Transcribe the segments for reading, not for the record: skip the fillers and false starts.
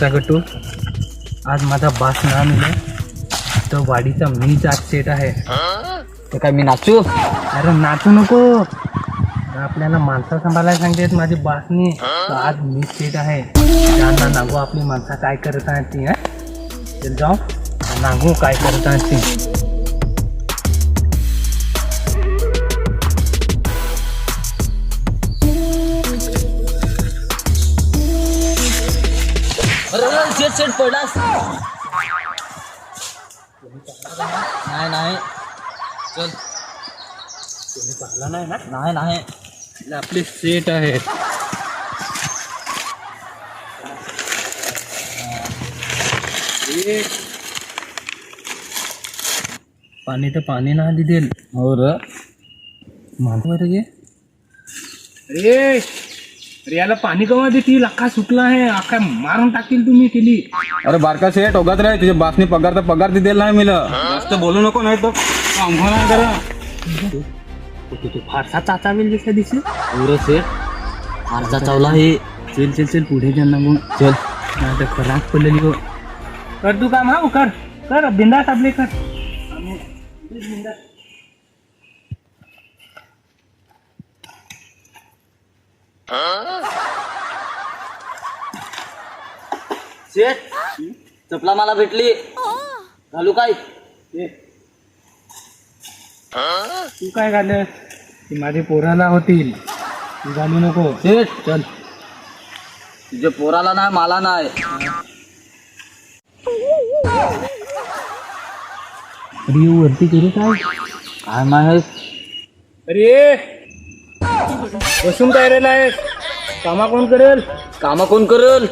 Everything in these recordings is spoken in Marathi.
कसा गटू आज माझा बास ना मिळे तर वाडीचा मीच आज सेट आहे. तर काय मी नाचू? अरे नाचू नको, आपल्याला माणसं सांभाळायला सांगतेत माझी बासनी. तर आज मी सेट आहे. त्यांना नागू आपली माणसं काय करत आहेत ती. चल जाऊ नागू काय करत आहेत ती. सेट सेट पडलास? नाही नाही, चल. तुम्ही पाहिला नाही ना? नाही नाही, आपले सेट आहेत. पाणी तर पाणी ना दिदेल. हो र. मानवर गे अरे अरे याला पाणी कवा देतील? अख्खा सुकला आहे, अख्खा मारून टाकतील तुम्ही केली. अरे बारका सेठ ओगत रे, तुझ्या बासनी पगार दिलेला नाही मिळलं. जास्त बोलू नको, नाही तर आंघोळ नाही करा. तू फारसा चाचावेल जसा दिसे. हो सेठ, आरचा चावला हे. चल चल चल पुढे जा ना. चल. नाही तर खराब पडलेली हो. कर तू काम. हा कर कर बिंदास आपले कर. सेठ, चपला मला भेटली, घालू काय? तू काय घालस? ती माझी पोराला होतील, तू घालू नको. सेठ, चल. तुझ्या पोराला नाही, मला नाही. अरे वरती करू काय माहित? अरे बसून काय राहिला आहेस? कामा कोण करेल? कामा कोण करल?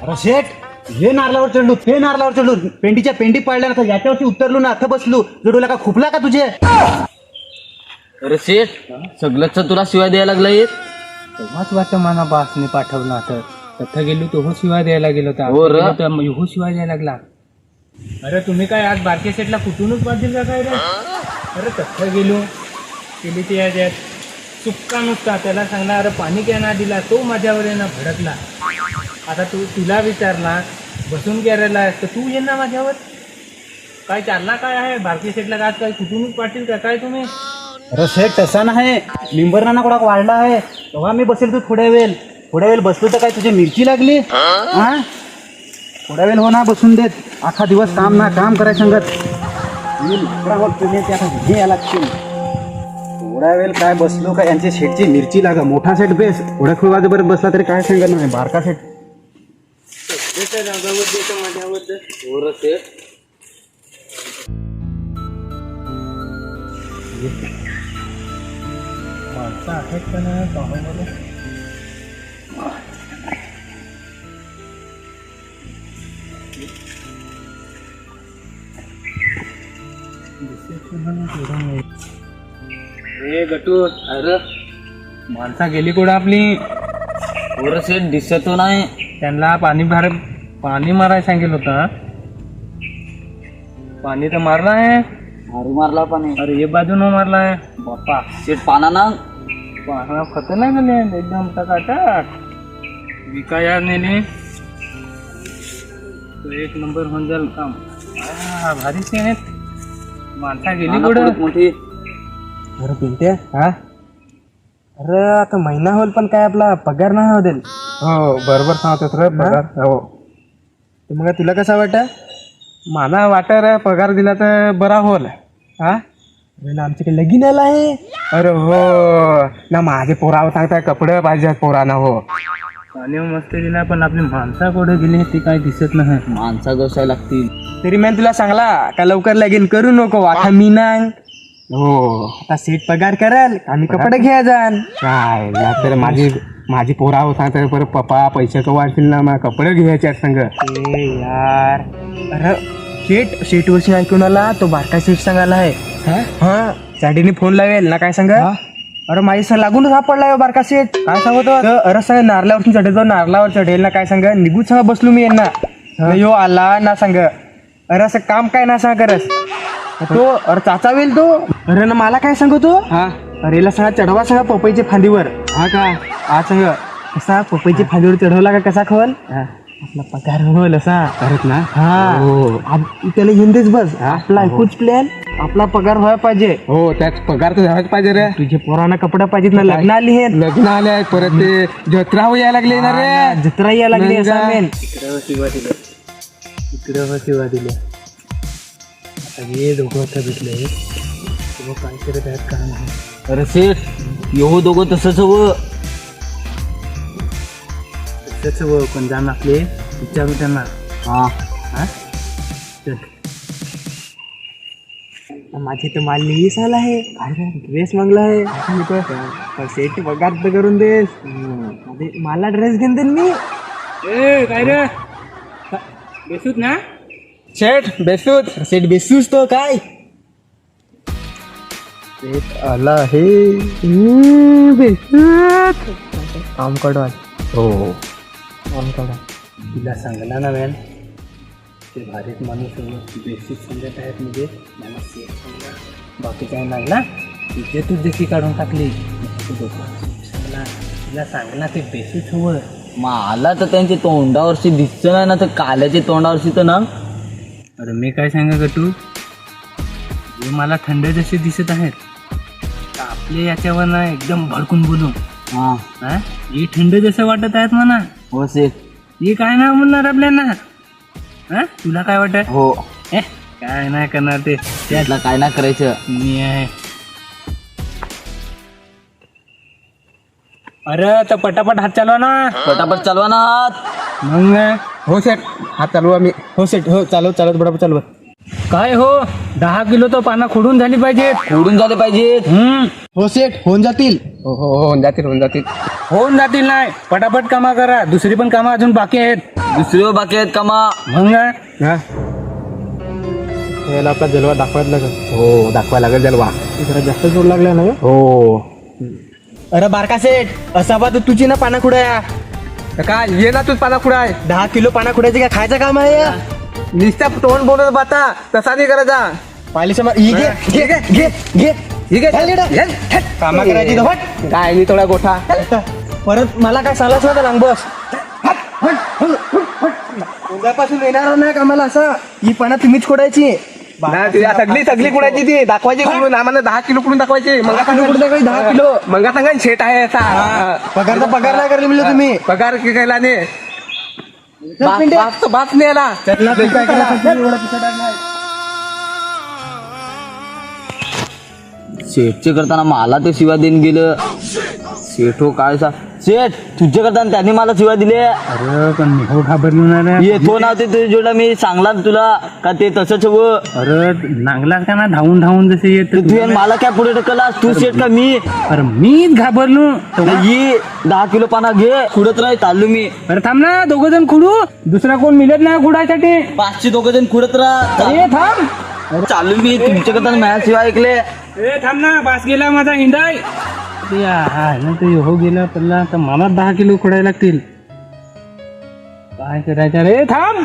अरे शेठ, हे नारळावर चढलो, ते नारळावर चढलो, पेंडीच्या पेंडी पाडल्या ना, याच्यावरती उतरलो ना, आता बसलो. जोडूला का खुपला का तुझे? अरे सेठ, सगळंच तुला शिवाय द्यायला लागला येत. तेव्हाच वाटतं मला बासने पाठवला. तर तथं गेलो तो शिवाय द्यायला गेलो हो र. हो शिवाय द्यायला लागला. अरे तुम्ही काय आज बारके सेटला कुठूनच वाजतील का काय रे? अरे तथं गेलो केली ती याच्यात चुक्का नुसता. त्याला सांगला अरे पाणी काय ना दिला, तो माझ्यावर आहे ना भडकला. आता तुला विचारला बसून करायला तर तू ये ना माझ्यावर. काय चालला काय आहे बारके सेटला? आज काय कुठूनच पाठील का काय तुम्ही? अरे शेठ, तसा नाही, लिंबरना कोणा वाढला आहे. तेव्हा मी बसेल तू थोड्या वेळ बसलो तर काय तुझी मिरची लागली? हा, थोड्या वेळ हो ना, बसून देत. अख्खा दिवस काम ना काम कराय सांगत. तुम्ही याला थोड्या वेळ काय बसलो का यांची शेठची मिरची लागा. मोठा सेट बेस, थोड्या खूप वाजेपर्यंत बसला तरी काय सांगत नाही. बारका सेट हो र सेठ. माणसं आहेत का नाही पाहुण्याला? ए गटू, अरे माणसा गेली कुठं आपली? हो र सेठ, दिसतो नाही. त्यांना पाणी मारायला सांगितलं होतं. पाणी तर मारलं आहे. मारू मारला पाणी. अरे हे बाजूनं मारला आहे बाप्पा सेठ, पाना ना. पाहा खतरनाक झाले एकदम टकाटक. विका यार नेले तो एक नंबर होऊन जाईल काम. भारीच आहेत. माणसा गेली कुठं? मोठी. अरे पिंट्या, हा, अरे आता महिना होईल पण काय आपला पगार नाही होईल. हो बरोबर सांगतोस रे पगार. हो तर मग तुला कसा वाटतं? मला वाटत पगार दिला तर बरा होल. हा, आमच्याकडे लगीन आला आहे. अरे हो ना, माझे पोरावर सांगताय कपडे पाहिजे पोराना. हो पाणी मस्त दिला पण आपली माणसा कुठे गेली ती काय दिसत नाही. माणसा गोसाय लागतील. तरी मी तुला सांगला का लवकर लगीन करू नको. आता मी नाही. हो आता सेट पगार कराल, आम्ही कपडे घ्या जाण. काय तर माझी पोरावर सांगताय परत पप्पा पैसे का वाढतील ना, मला कपडे घ्यायचे आहेत संग. ए यार, अरे शेट वर्षी ऐकून आला तो बारका सेट सांगायला आहे. हा, साडीने फोन लावेल ना काय सांग. अरे माझी सर लागून सापडला बारका सेट. काय सांगतो? अरे सांग नारळावरून चढेल, जाऊ नारळावर चढेल ना काय सांग. निघून सांग बसलो मी यांना. यो आला ना सांग. अरे असं काम काय ना सांग करस तो. अरे चाचा वेल तो. अरे ना मला काय सांगतो? हा, अरे याला सांगा चढवा सांगा पपईच्या फांदीवर. हा का हा सांग कसा पपईच्या फांदीवर चढवला का कसा खवल. आपला पगार होईल असा करत ना हा त्याला हिंदीच बस आपला एकूच प्लॅन आपला पगार व्हायला पाहिजे हो त्यात पगार तर झालाच पाहिजे रे तुझे पोरांना कपडे पाहिजेत ना लग्न आली हे लग्न आले आहेत परत ते जत्रा यायला लागली ना रे जत्रा यायला लागली मग असा काय? मेन इकडं शिवा दिल्या आता हे दोघं आता भेटले काय करत आहेत का नाही अरे सेठ येऊ दोघं तसंच हवं त्याच पण जाण आपले विचारू त्यांना हा हा चल. माझे तर माल लिहिस आला आहे ड्रेस मागला आहे पण सेट पगार तर करून देस मला ड्रेस घेऊन देईन मी ए काय रे बेसूत ना शेठ बेसूत सेट बेसूस तो काय सेट आला आहे बेसूत काम कडवा हो काम कडवा तिला सांगला ना मॅन ते भारीत माणूस बेसिक समजत आहेत म्हणजे मला सेफ समजा बाकी काय लागला तिथे तू जशी काढून टाकली सांगला तिला सांगला ते बेसिक हवं मला तर त्यांच्या तोंडावरची दिसत नाही ना तर काल्याच्या तोंडावरची तर ना अरे मी काय सांगा गटू हे मला थंड जसे दिसत आहेत तर आपले याच्यावर ना एकदम भडकून बोलू हा हा हे थंड जसं वाटत आहेत म्हणा हो सेठ हे काय ना म्हणणार आपल्याला हा तुला काय वाटत हो काय नाही करणार ते त्यातला काय नाही करायचं मी आहे अरे तर पटापट हात चालवा ना पटापट चालवा ना हात मग हो शेठ हात चालू आम्ही हो सेट हो चालत बरोबर चालवत काय हो 10 किलो तो पाना खोडून झाली पाहिजे फोडून झाले पाहिजेत हो सेट होऊन जातील हो हो हो होऊन जातील होऊन जातील नाही पटापट कामा करा दुसरी पण कामं अजून बाकी आहेत दुसरे बाकी आहेत का मा मग हा याला आपला जलवा दाखवायला लागेल हो दाखवायला लागेल जलवा जरा जास्त जोर लागला ना हो अरे बारका सेट असा बा तर तुझी ना पाना खुड्या तर काय ये ना तूच पाना कुठं आहे 10 किलो पाना खुड्याचे काय खायचं काम आहे या? नुसत्या तोंड बोलत बाता तसा नाही करायचा पाहिली समज ही घे घे घे घे ठीक चल इकडं. आहे कामा करायची तर हट. काय नाही थोडा गोठा परत मला काय सांगायचं नव्हतं लांब बस उद्यापासून येणार नाही कामाला असं ही पाना तुम्हीच खोडायची नाही, ती सगळी कुणाची ती दाखवायची कुठून आम्हाला 10 किलो कुठून दाखवायची मंगा सांगा 10 किलो मंगा सांगा शेट आहे असा पगार तर पगार नाही करले म्हणजे तुम्ही पगार केला नाही पिंट्या. बाप नाही आला चला, तू काय केलं? एवढा पिसा टाकलाय. सेठचे करताना मला ते शिवा देऊन गेलं सेठ हो काय सा सेठ तुझ्या करताना त्यांनी मला शिवा दिले अरे पण मी हो घाबरलो ना रे येतो ना ते तुझ्या जोडा मी सांगला तुला का ते तसंच हवं अरे नांगलास का ना धावून धावून जसे येत तू मला काय पुढे ढकललास तू सेठ का मी अरे मीच घाबरलो ये 10 किलो पाना घे कुडत राह चाललो मी अरे थांब ना दोघं जण खुडू दुसरा कोण मिळत नाही खुडायसाठी 500 दोघं जण कुडत राह अरे थांब चालू मी तुमच्या करताना माझ्या शिवा ऐकले ए थांब ना बास गेला माझा हिंडाय ते हो गेला पडला तर मला 10 किलो खोडायला लागतील काय करायचं रे थांब